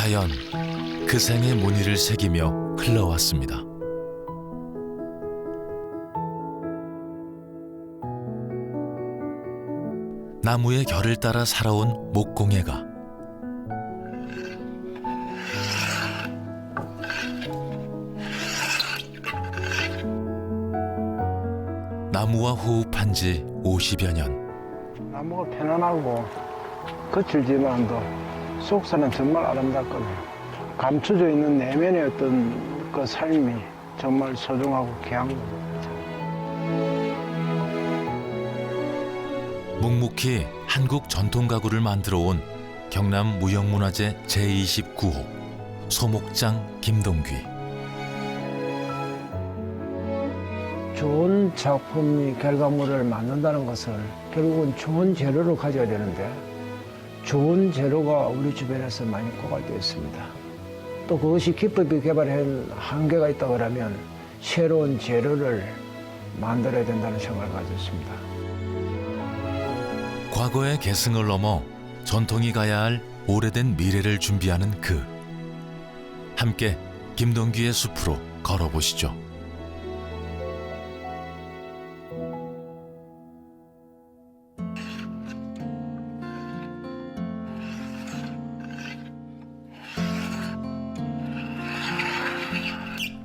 자연, 그 생의 무늬를 새기며 흘러왔습니다. 나무의 결을 따라 살아온 목공예가 나무와 호흡한 지 50여 년. 나무가 편안하고 거칠지만도 속살은 정말 아름답거든요. 감춰져 있는 내면의 어떤 그 삶이 정말 소중하고 귀한 겁니다. 묵묵히 한국 전통 가구를 만들어 온 경남 무형문화재 제29호 소목장 김동귀. 좋은 작품이 결과물을 만든다는 것을 결국은 좋은 재료를 가져야 되는데 좋은 재료가 우리 주변에서 많이 고갈되어 있습니다. 또 그것이 기법이 개발한 한계가 있다고 하면 새로운 재료를 만들어야 된다는 생각을 가졌습니다. 과거의 계승을 넘어 전통이 가야 할 오래된 미래를 준비하는 그. 함께 김동귀의 숲으로 걸어보시죠.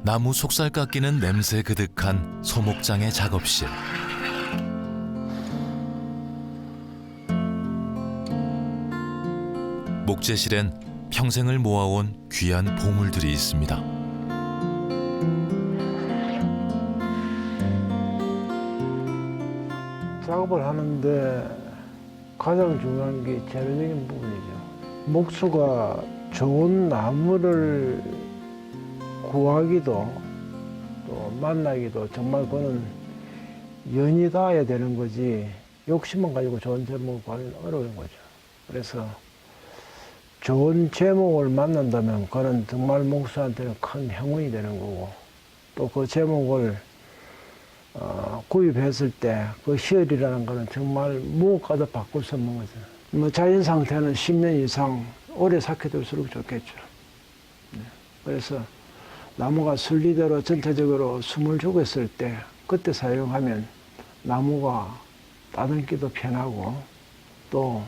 나무 속살 깎이는 냄새 그득한 소목장의 작업실. 목재실엔 평생을 모아온 귀한 보물들이 있습니다. 작업을 하는데 가장 중요한 게 재료적인 부분이죠. 목수가 좋은 나무를 구하기도 또 만나기도 정말 그거는 연이 닿아야 되는 거지 욕심만 가지고 좋은 제목을 구하기는 어려운 거죠. 그래서 좋은 제목을 만난다면 그는 정말 목수한테는 큰 행운이 되는 거고 또 그 제목을 구입했을 때 그 희열이라는 거는 정말 무엇과도 바꿀 수 없는 거죠. 뭐 자연 상태는 10년 이상 오래 삭혀둘수록 좋겠죠. 네. 그래서 나무가 순리대로 전체적으로 숨을 쉬고 있을 때 그때 사용하면 나무가 따듬기도 편하고 또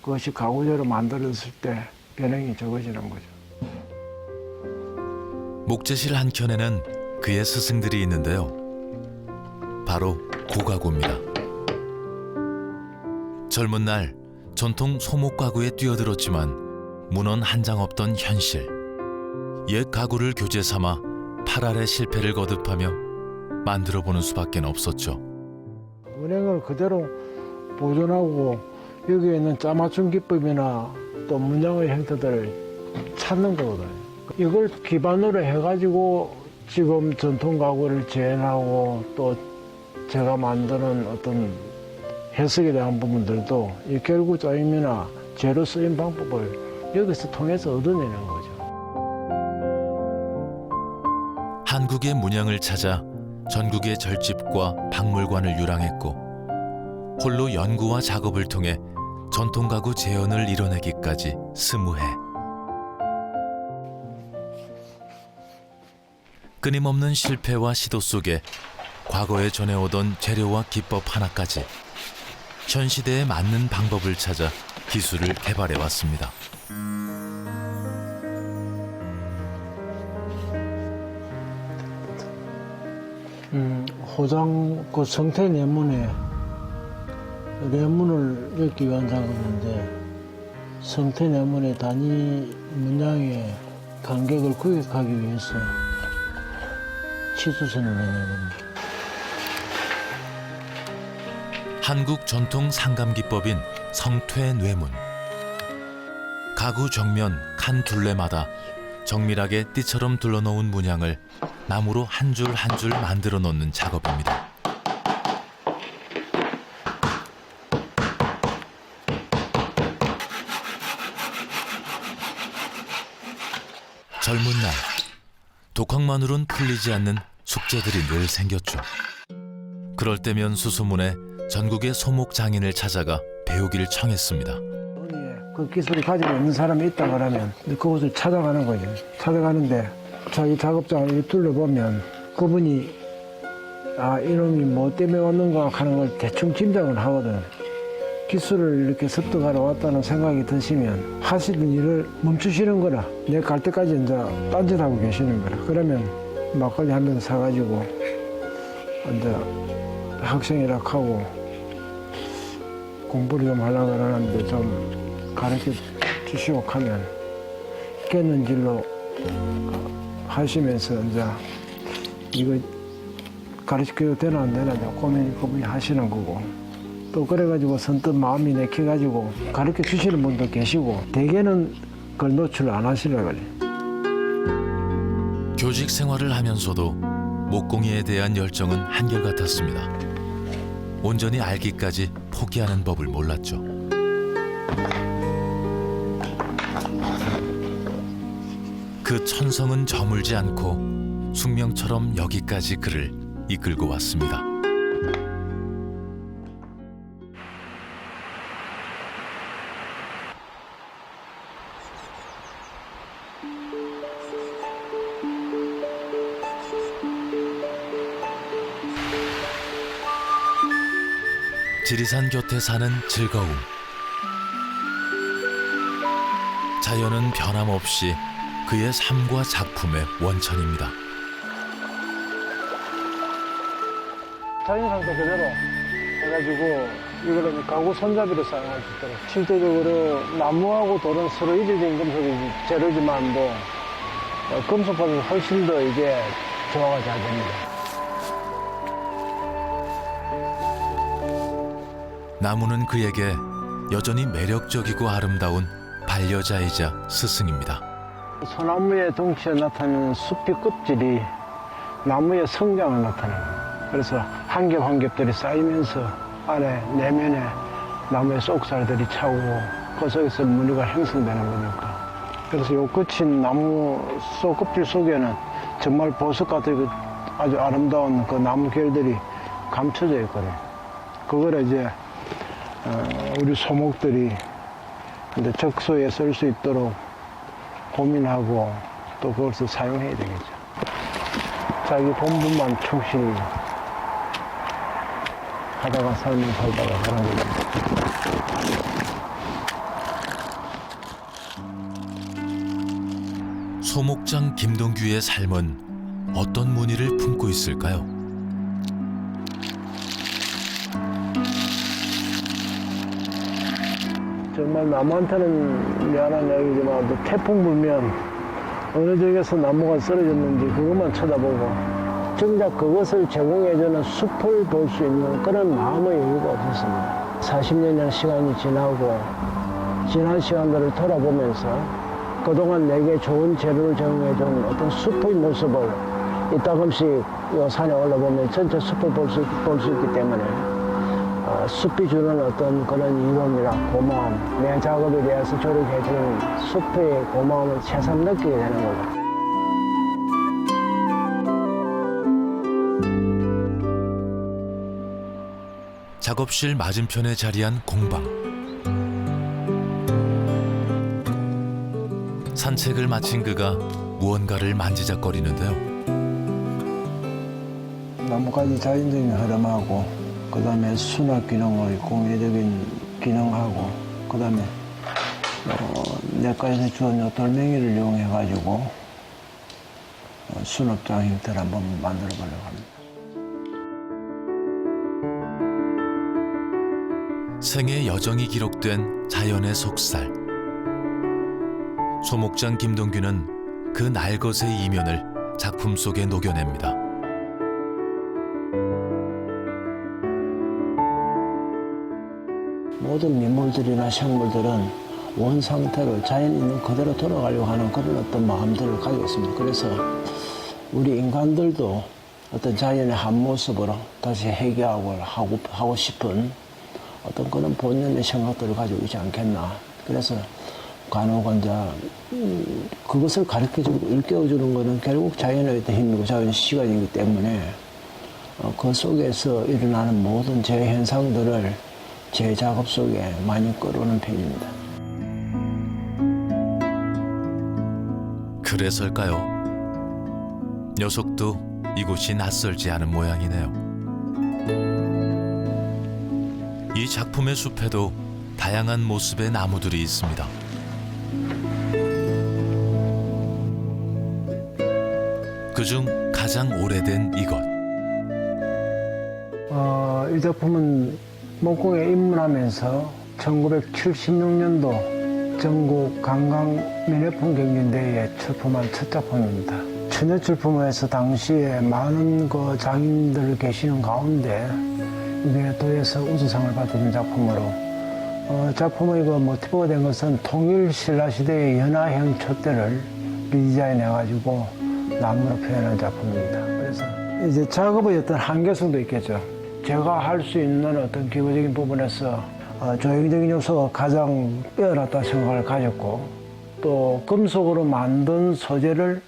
그것이 가구재로 만들었을 때 변형이 적어지는 거죠. 목재실 한켠에는 그의 스승들이 있는데요. 바로 고가구입니다. 젊은 날 전통 소목 가구에 뛰어들었지만 문헌 한 장 없던 현실. 옛 가구를 교재 삼아 8알의 실패를 거듭하며 만들어보는 수밖에 없었죠. 은행을 그대로 보존하고 여기에 있는 짜맞춤 기법이나 또 문양의 형태들을 찾는 거거든요. 이걸 기반으로 해가지고 지금 전통 가구를 재현하고 또 제가 만드는 어떤 해석에 대한 부분들도 이 결구 짜임이나 재료 쓰임 방법을 여기서 통해서 얻어내는 거죠. 한국의 문양을 찾아 전국의 절집과 박물관을 유랑했고 홀로 연구와 작업을 통해 전통 가구 재현을 이뤄내기까지 20해. 끊임없는 실패와 시도 속에 과거에 전해오던 재료와 기법 하나까지 현 시대에 맞는 방법을 찾아 기술을 개발해 왔습니다. 호장 그 성태 내문에 내문을 엮기 위한 작업인데 성태 내문의 단위 문양의 간격을 구획하기 위해서 치수선을 내는 겁니다. 한국 전통 상감 기법인 성퇴 뇌문. 가구 정면 칸 둘레마다 정밀하게 띠처럼 둘러놓은 문양을 나무로 한 줄 한 줄 만들어 놓는 작업입니다. 젊은 날 독학만으로는 풀리지 않는 숙제들이 늘 생겼죠. 그럴 때면 수소문에 전국의 소목 장인을 찾아가 배우기를 청했습니다. 은희에 그 기술을 가지고 있는 사람이 있다 그러면 그곳을 찾아가는 거죠. 찾아가는데 자기 작업장을 둘러보면 그분이 이놈이 뭐 때문에 왔는가 하는 걸 대충 짐작을 하거든. 기술을 이렇게 습득하러 왔다는 생각이 드시면 하시던 일을 멈추시는 거라. 내가 갈 때까지 이제 딴짓하고 계시는 거라. 그러면 막걸리 한 병 사가지고 이제 학생이라 하고 공부를 좀 하려고 그러는데 좀 가르쳐 주시고 하면 깨는 질로 하시면서 이제 이거 가르쳐도 되나 안 되나 고민이 하시는 거고 또 그래가지고 선뜻 마음이 내켜가지고 가르쳐 주시는 분도 계시고 대개는 그걸 노출 안 하시려고 그래. 교직 생활을 하면서도 목공이에 대한 열정은 한결같았습니다. 온전히 알기까지 포기하는 법을 몰랐죠. 그 천성은 저물지 않고 숙명처럼 여기까지 그를 이끌고 왔습니다. 지리산 곁에 사는 즐거움. 자연은 변함없이 그의 삶과 작품의 원천입니다. 자연 상태 그대로 해가지고 이거를 가구 손잡이로 사용할 수 있도록 실제적으로 나무하고 돌은 서로 이질적인 금속이 재료지만 뭐 금속보다 훨씬 더 이게 조화가 잘 됩니다. 나무는 그에게 여전히 매력적이고 아름다운 반려자이자 스승입니다. 소나무의 덩치에 나타나는 숲이 껍질이 나무의 성장을 나타내요. 그래서 한 겹 한 겹들이 쌓이면서 안에 내면에 나무의 쏙살들이 차고 그 속에서 무늬가 형성되는 거니까. 그래서 요 거친 나무 속 껍질 속에는 정말 보석 같은 아주 아름다운 그 나무 결들이 감춰져 있거든요. 그걸 이제 우리 소목들이 이제 적소에 쓸 수 있도록 고민하고 또 그것을 사용해야 되겠죠. 자기 본분만 충실히 하다가 삶을 살다가 그런 거죠. 소목장 김동규의 삶은 어떤 무늬를 품고 있을까요? 정말 나무한테는 미안한 이야기지만 또 태풍 불면 어느 지역에서 나무가 쓰러졌는지 그것만 쳐다보고 정작 그것을 제공해주는 숲을 볼 수 있는 그런 마음의 여유가 없었습니다. 40년이라는 시간이 지나고 지난 시간들을 돌아보면서 그동안 내게 좋은 재료를 제공해준 어떤 숲의 모습을 이따금씩 이 산에 올라보면 전체 숲을 볼 수 있기 때문에 숲이 주는 어떤 그런 이로움이나 고마움, 내 작업에 대해서 조력해주는 숲의 고마움을 새삼 느끼게 되는 거죠. 작업실 맞은편에 자리한 공방. 산책을 마친 그가 무언가를 만지작거리는데요. 나뭇가지 자연적인 흐름하고 그 다음에 수납 기능의 공예적인 기능하고 그 다음에 내과에서 주는 돌멩이를 이용해가지고 수납장 형태를 한번 만들어 보려고 합니다. 생의 여정이 기록된 자연의 속살. 소목장 김동규는 그 날것의 이면을 작품 속에 녹여냅니다. 모든 민물들이나 생물들은 원 상태로 자연이 있는 그대로 돌아가려고 하는 그런 어떤 마음들을 가지고 있습니다. 그래서 우리 인간들도 어떤 자연의 한 모습으로 다시 회귀하고 하고 싶은 어떤 그런 본연의 생각들을 가지고 있지 않겠나. 그래서 간혹 이제 그것을 가르쳐주고 일깨워주는 것은 결국 자연의 힘이고 자연의 시간이기 때문에 그 속에서 일어나는 모든 제 현상들을 제 작업 속에 많이 끌어오는 편입니다. 그래서일까요? 녀석도 이곳이 낯설지 않은 모양이네요. 이 작품의 숲에도 다양한 모습의 나무들이 있습니다. 그중 가장 오래된 이것. 이 작품은 목공에 입문하면서 1976년도 전국 관광 민예품 경연대회에 출품한 첫 작품입니다. 천여 출품을 해서 당시에 많은 장인들 계시는 가운데 이번에 도에서 우수상을 받은 작품으로 작품의 모티브가 된 것은 통일 신라시대의 연하형 촛대를 리디자인해가지고 나무로 표현한 작품입니다. 그래서 이제 작업의 어떤 한계성도 있겠죠. 제가 할 수 있는 어떤 기본적인 부분에서 조형적인 요소가 가장 빼어났다 생각을 가졌고, 또 금속으로 만든 소재를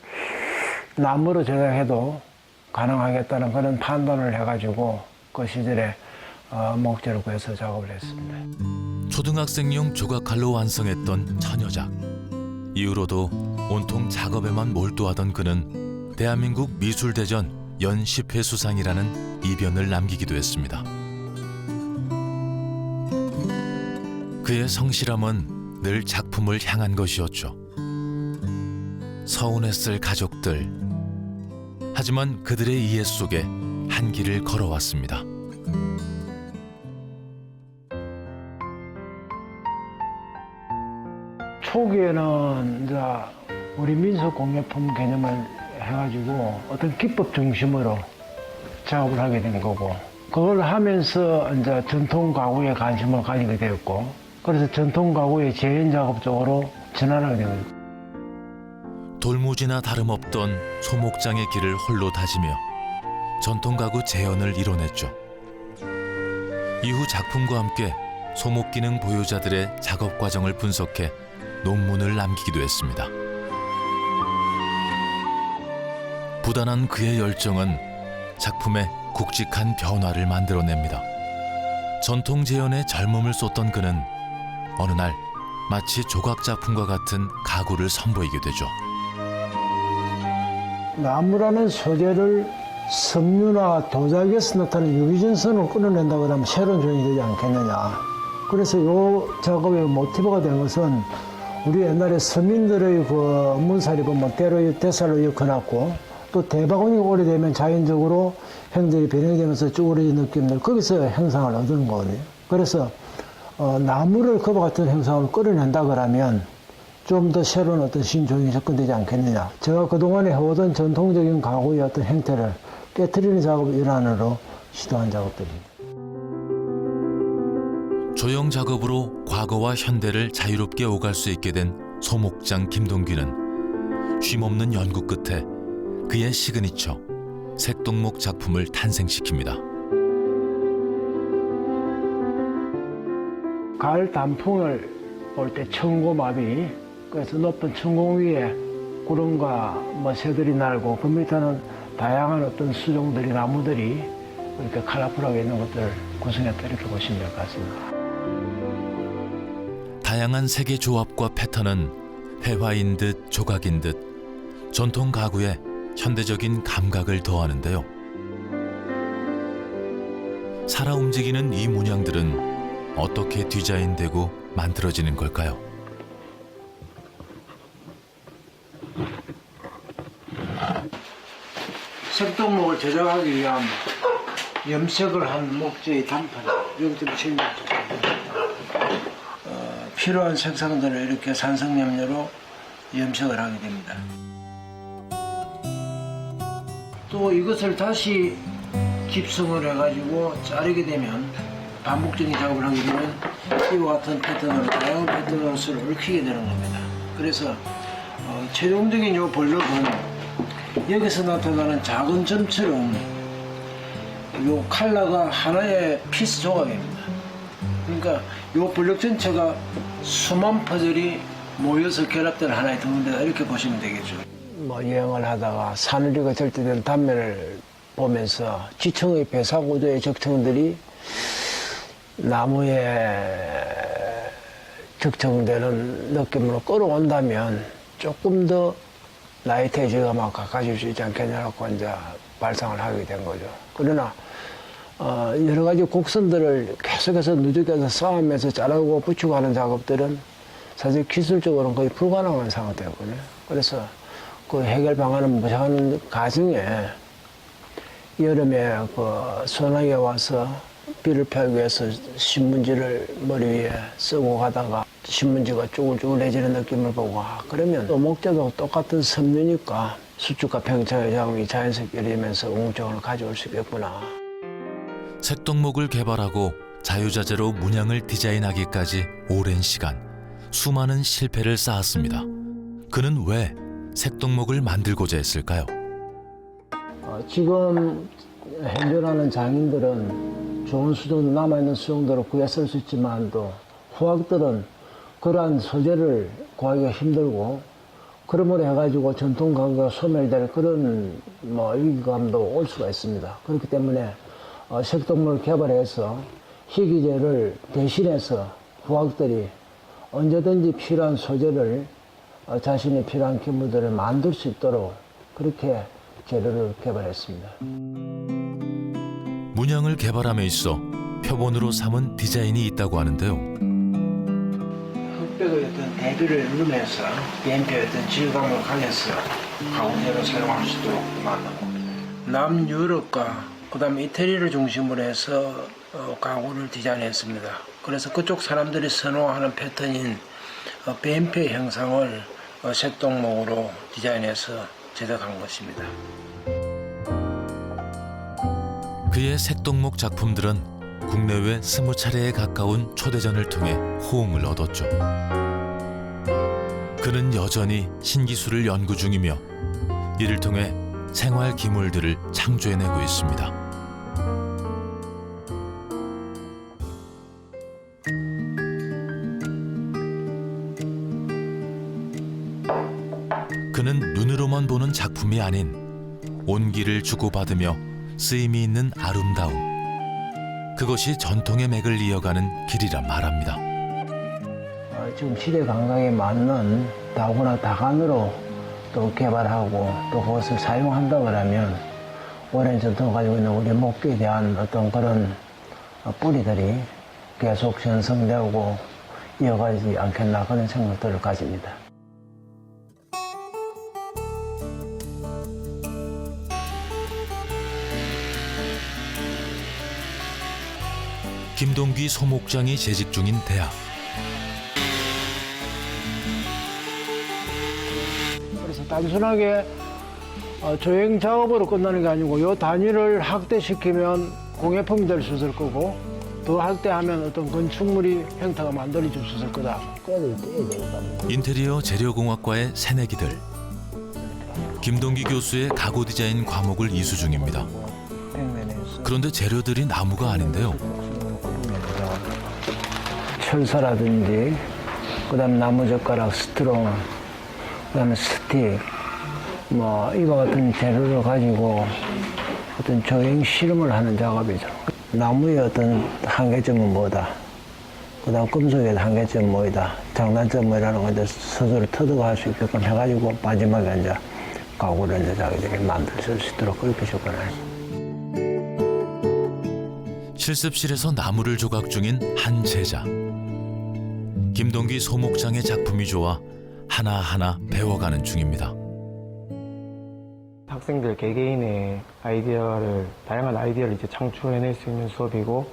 나무로 제작해도 가능하겠다는 그런 판단을 해가지고 그 시절에 목재를 구해서 작업을 했습니다. 초등학생용 조각칼로 완성했던 처녀작. 이후로도 온통 작업에만 몰두하던 그는 대한민국 미술대전 연 10회 수상이라는 이변을 남기기도 했습니다. 그의 성실함은 늘 작품을 향한 것이었죠. 서운했을 가족들. 하지만 그들의 이해 속에 한 길을 걸어왔습니다. 초기에는 이제 우리 민속工业품 개념을 해가지고 어떤 기법 중심으로 작업을 하게 된 거고, 그걸 하면서 이제 전통 가구에 관심을 가지게 되었고, 그래서 전통 가구의 재현 작업 쪽으로 전환하게 된 거죠. 돌무지나 다름없던 소목장의 길을 홀로 다지며 전통 가구 재현을 이뤄냈죠. 이후 작품과 함께 소목 기능 보유자들의 작업 과정을 분석해 논문을 남기기도 했습니다. 부단한 그의 열정은 작품에 굵직한 변화를 만들어냅니다. 전통 재현에 젊음을 쏟던 그는 어느 날 마치 조각 작품과 같은 가구를 선보이게 되죠. 나무라는 소재를 섬유나 도자기에서 나타나는 유기전선을 끌어낸다고 하면 새로운 조형이 되지 않겠느냐. 그래서 이 작업의 모티브가 된 것은 우리 옛날에 서민들의 그 문살이 보면 때로 대살로 엮어놨고, 또 대바구니가 오래되면 자연적으로 형들이 변형이 되면서 쭈그러진 느낌들, 거기서 형상을 얻는 거거든요. 그래서 나무를 그와 같은 형상을 끌어낸다 그러면 좀 더 새로운 어떤 신조형이 접근되지 않겠느냐. 제가 그동안에 해오던 전통적인 가구의 어떤 형태를 깨트리는 작업 일환으로 시도한 작업들입니다. 조형 작업으로 과거와 현대를 자유롭게 오갈 수 있게 된 소목장 김동규는 쉼없는 연구 끝에 그의 시그니처 색동목 작품을 탄생시킵니다. 가을 단풍을 볼 때 청고마비, 그래서 높은 천공 위에 구름과 새들이 날고 그 밑에는 다양한 어떤 수종들이, 나무들이 이렇게 컬러풀하게 있는 것들을 구성했다, 이렇게 보시면 될 것 같습니다. 다양한 색의 조합과 패턴은 회화인 듯 조각인 듯 전통 가구에 현대적인 감각을 더하는데요. 살아 움직이는 이 문양들은 어떻게 디자인되고 만들어지는 걸까요? 색동목을 제작하기 위한 염색을 한 목재의 단판, 여기 좀 보시면 필요한 색상들을 이렇게 산성염료로 염색을 하게 됩니다. 또 이것을 다시 집성을 해가지고 자르게 되면 반복적인 작업을 하게 되면 이와 같은 패턴으로, 다양한 패턴으로 얽히게 되는 겁니다. 그래서 최종적인 이 볼록은 여기서 나타나는 작은 점처럼 이 컬러가 하나의 피스 조각입니다. 그러니까 이 볼록 전체가 수만 퍼즐이 모여서 결합된 하나의 덩어리다, 이렇게 보시면 되겠죠. 여행을 하다가 사누리가 절대된 단면을 보면서 지층의 배사구조의 적층들이 나무에 적층되는 느낌으로 끌어온다면 조금 더 나이테이지가 막 가까워질 수 있지 않겠냐고 이제 발상을 하게 된 거죠. 그러나 여러 가지 곡선들을 계속해서 누적해서 쌓으면서 자르고 붙이고 하는 작업들은 사실 기술적으로는 거의 불가능한 상태였거든요. 그래서 그 해결 방안을 모색하는 과정에 여름에 그 소나기에 와서 비를 피하기 위해서 신문지를 머리 위에 쓰고 가다가 신문지가 쭈글쭈글해지는 느낌을 보고 그러면 또 목재도 똑같은 섬유니까 수축과 평창의 작용이 자연스럽게 일어나면서 우울증을 가져올 수 있겠구나. 색동목을 개발하고 자유자재로 문양을 디자인하기까지 오랜 시간 수많은 실패를 쌓았습니다. 그는 왜 색동목을 만들고자 했을까요? 지금 현존하는 장인들은 좋은 수정, 남아있는 수정들을 구해 쓸 수 있지만 또 후학들은 그러한 소재를 구하기가 힘들고 그러므로 해가지고 전통 가구가 소멸될 그런 위기감도 올 수가 있습니다. 그렇기 때문에 색동목을 개발해서 희귀재를 대신해서 후학들이 언제든지 필요한 소재를 자신이 필요한 기물들을 만들 수 있도록 그렇게 재료를 개발했습니다. 문양을 개발함에 있어 표본으로 삼은 디자인이 있다고 하는데요. 흑백의 어떤 대비를 누르면서 BMP의 어떤 질감을 가려서 가구재로 사용할 수 있도록 만든 겁니다. 남유럽과 그다음에 이태리를 중심으로 해서 가구를 디자인했습니다. 그래서 그쪽 사람들이 선호하는 패턴인 BMP의 형상을 색동목으로 디자인해서 제작한 것입니다. 그의 색동목 작품들은 국내외 20차례에 가까운 초대전을 통해 호응을 얻었죠. 그는 여전히 신기술을 연구 중이며 이를 통해 생활 기물들을 창조해내고 있습니다. 그는 눈으로만 보는 작품이 아닌 온기를 주고받으며 쓰임이 있는 아름다움. 그것이 전통의 맥을 이어가는 길이라 말합니다. 지금 시대 감각에 맞는 다구나 다간으로 또 개발하고 또 그것을 사용한다고 하면 오랜 전통을 가지고 있는 우리 목기에 대한 어떤 그런 뿌리들이 계속 전성되고 이어가지 않겠나 그런 생각들을 가집니다. 김동기 소목장이 재직 중인 대학. 그래서 단순하게 조형 작업으로 끝나는 게 아니고 이 단위를 확대시키면 공예품이 될 수 있을 거고 더 확대하면 어떤 건축물이 형태가 만들어질 수 있을 거다. 인테리어 재료공학과의 새내기들. 김동기 교수의 가구 디자인 과목을 이수 중입니다. 그런데 재료들이 나무가 아닌데요. 철사라든지 그다음 나무젓가락, 스트롱, 그다음에 스틱 이와 같은 재료를 가지고 어떤 조형 실험을 하는 작업이죠. 나무의 어떤 한계점은 뭐다. 그다음 금속의 한계점은 뭐이다. 장단점은 뭐라는 걸 이제 스스로 터득할 수 있게끔 해가지고 마지막에 이제 가구를 이제 자기들이 만들 수 있도록 그렇게 접근하죠. 실습실에서 나무를 조각 중인 한 제자. 김동기 소목장의 작품이 좋아 하나하나 배워가는 중입니다. 학생들 개개인의 다양한 아이디어를 이제 창출해낼 수 있는 수업이고,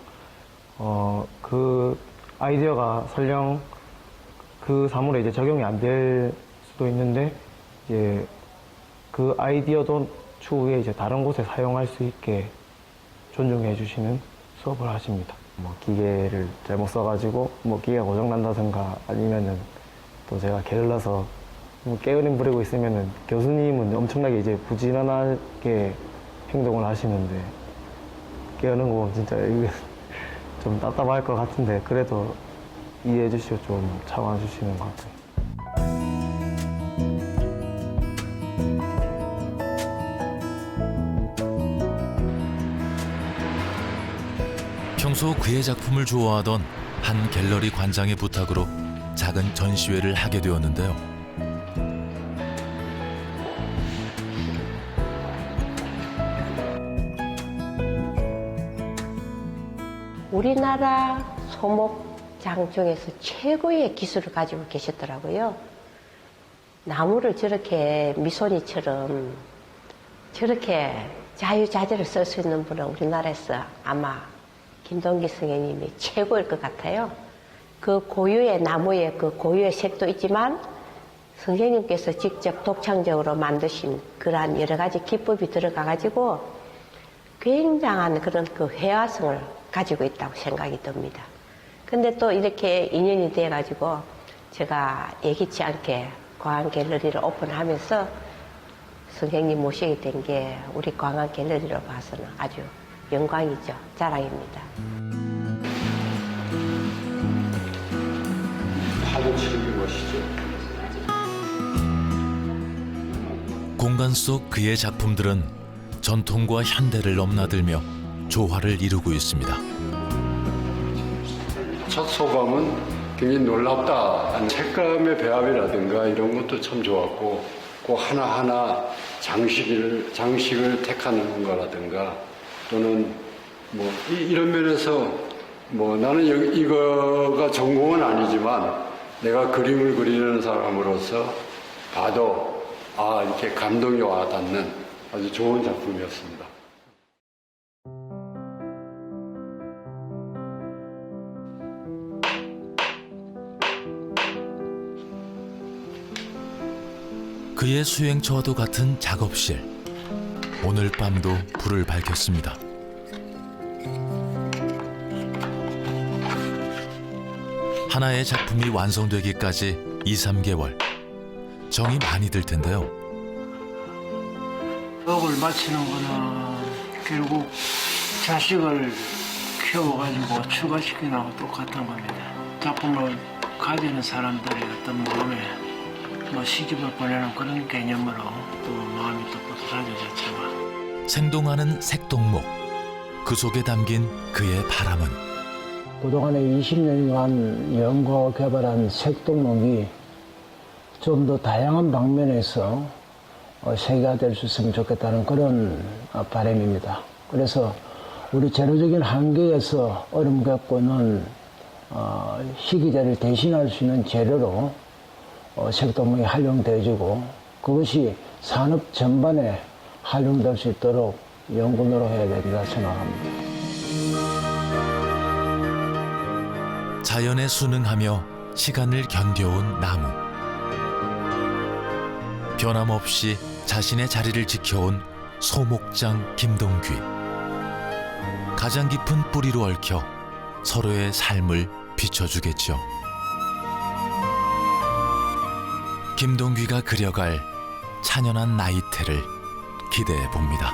그 아이디어가 설령 그 사물에 이제 적용이 안 될 수도 있는데, 이제 그 아이디어도 추후에 이제 다른 곳에 사용할 수 있게 존중해 주시는 수업을 하십니다. 기계를 잘못 써가지고 기계가 고장난다든가 아니면은 또 제가 게을러서 게으름 부리고 있으면은 교수님은 엄청나게 이제 부지런하게 행동을 하시는데 깨우는 거 진짜 좀 답답할 것 같은데 그래도 이해해 주시고 좀 참아 주시는 것 같아요. 평소 그의 작품을 좋아하던 한 갤러리 관장의 부탁으로 작은 전시회를 하게 되었는데요. 우리나라 소목장 중에서 최고의 기술을 가지고 계셨더라고요. 나무를 저렇게 미소니처럼 저렇게 자유자재로 쓸 수 있는 분은 우리나라에서 아마 김동기 선생님이 최고일 것 같아요. 그 고유의 나무의 그 고유의 색도 있지만 선생님께서 직접 독창적으로 만드신 그러한 여러 가지 기법이 들어가가지고 굉장한 그런 그 회화성을 가지고 있다고 생각이 듭니다. 근데 또 이렇게 인연이 돼가지고 제가 예기치 않게 광안 갤러리를 오픈하면서 선생님 모시게 된 게 우리 광안 갤러리로 봐서는 아주 영광이죠. 자랑입니다. 파도 치는 것이죠. 공간 속 그의 작품들은 전통과 현대를 넘나들며 조화를 이루고 있습니다. 첫 소감은 굉장히 놀랍다. 색감의 배합이라든가 이런 것도 참 좋았고, 그 하나하나 장식을 택하는 거라든가, 또는 뭐 이런 면에서 뭐 나는 이거가 전공은 아니지만 내가 그림을 그리는 사람으로서 봐도 이렇게 감동이 와닿는 아주 좋은 작품이었습니다. 그의 수행처와도 같은 작업실. 오늘 밤도 불을 밝혔습니다. 하나의 작품이 완성되기까지 2~3개월. 정이 많이 들 텐데요. 업을 마치는 거는 결국 자식을 키워가지고 출가시키는 거하고 똑같은 겁니다. 작품을 가지는 사람들의 어떤 마음에 시집을 보내는 그런 개념으로 또 마음이 또 뿌듯하죠, 자체가. 생동하는 색동목. 그 속에 담긴 그의 바람은 그동안에 20년간 연구하고 개발한 색동목이 좀 더 다양한 방면에서 세계화 될 수 있으면 좋겠다는 그런 바람입니다. 그래서 우리 재료적인 한계에서 어려움 겪고는 희귀재를 대신할 수 있는 재료로 색동목이 활용되어지고 그것이 산업 전반에 활용될 수 있도록 연구 노력해야 된다 생각합니다. 자연에 순응하며 시간을 견뎌온 나무. 변함없이 자신의 자리를 지켜온 소목장 김동귀. 가장 깊은 뿌리로 얽혀 서로의 삶을 비춰주겠죠. 김동귀가 그려갈 찬연한 나이테를 기대해 봅니다.